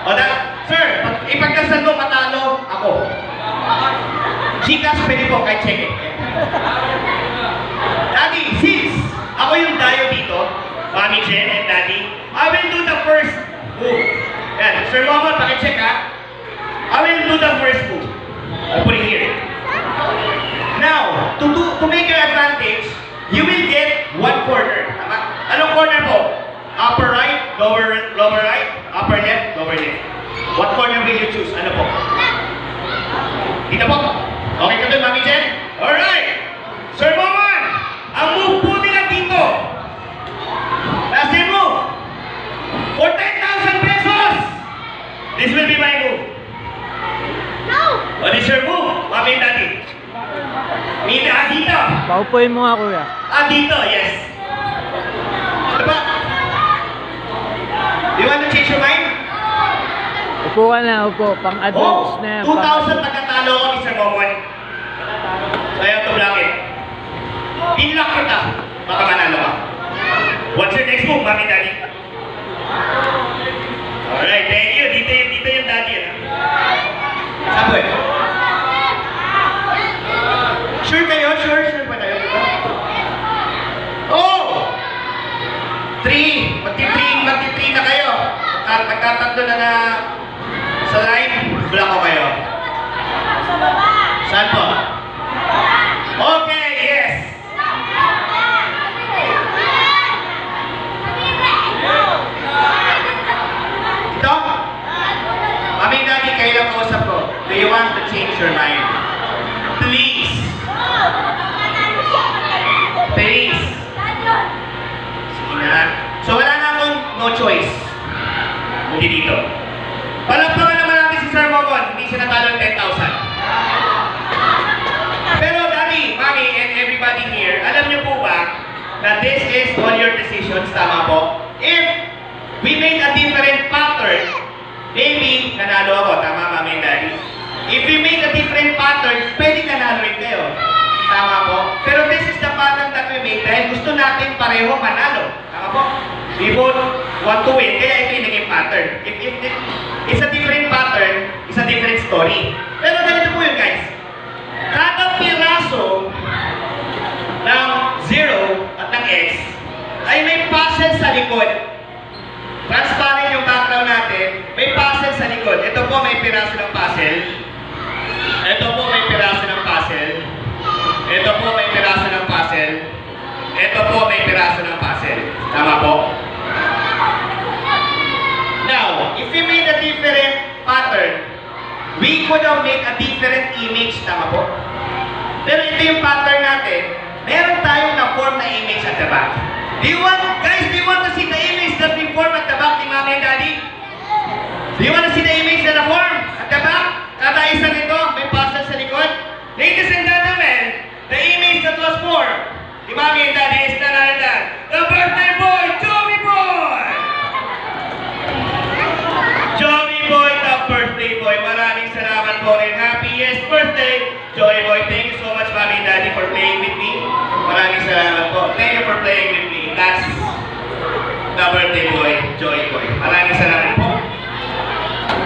O sir, ipagdasal mo matalo ako. Gcash, pwede po, kahit check it. Daddy, since ako yung dayo dito, Mami Jen and Daddy, I will do the first move. Yan, Sir Momon, pakicheck ha. I will do the first move. I'll put it here. Now, to make your advantage, you will get one corner. Tama? Anong corner po? Upper right, lower right, upper left, lower left. What corner will you choose? Ano po? Dito po. Okay ka doon, Mami Jen? Alright! Sir Momon, ang move po nila dito. Last year move. For 10,000 pesos! This will be my move. No! What is your move, Mami and Daddy? Mina, dito. Paupuin mo nga, kuya. Dito, yes. Diba? Do you want to change your mind? Upo ka na, upo. Pang-advance na yan. 2,000 pagkatalo ko ni Sir Momon. So, ayaw to block it. Pinlock kita. Baka manalo ka. What's your next move, Mami and Daddy? Alright, thank you. Dito yung Daddy. Sabi. Sure kayo? Sure ba kayo? Oh! 3. Magti-3 na kayo. Magtatatlo na sa line. Block ko kayo. Saan po? Okay, yes. Ito? Mami, Daddy, kayo lang kausap ko. Do you want to change your mind? Please. Please. Sige na. So wala na akong no choice. Hindi dito. Palagpakan naman natin si Sir Momon. Hindi siya natalo ng 10,000. Pero Daddy, Mami, and everybody here, alam niyo po ba na this is all your decisions, tama po? If we made a different pattern, maybe nanalo ako, tama Mami and Daddy? If we made a different pattern, pwedeng nanalo rin kayo. Tama po? Pero this is the pattern that we made dahil gusto natin pareho manalo. Tama po? We both want to win, kaya ito yung naging pattern. If it's a different pattern, it's a different story. Pero ganito po yun, guys. Kada piraso ng 0 at ng X ay may puzzle sa likod. Transparent yung background natin, may puzzle sa likod. Ito po may piraso ng puzzle. Ito po may piraso ng puzzle. Ito po may piraso ng puzzle. Ito po may piraso ng puzzle. Tama po? Now, if we made a different pattern, we could have made a different image. Tama po? Pero ito yung pattern natin. Meron tayong na-form na image at the back. Guys, do you want to see the image that we form at the back ni Mami and Daddy? Do you want to see the image na na-form at the back? Kada isa nito, may puzzle sa likod. Ladies and gentlemen, the image that was formed ni Mami and Daddy is none other than the birthday boy, Joey Boy! Joey Boy, the birthday boy. Maraming salamat po and happiest birthday, Joey Boy. Thank you so much, Mami and Daddy, for playing with me. Maraming salamat po. Thank you for playing with me. That's the birthday boy, Joey Boy. Maraming salamat.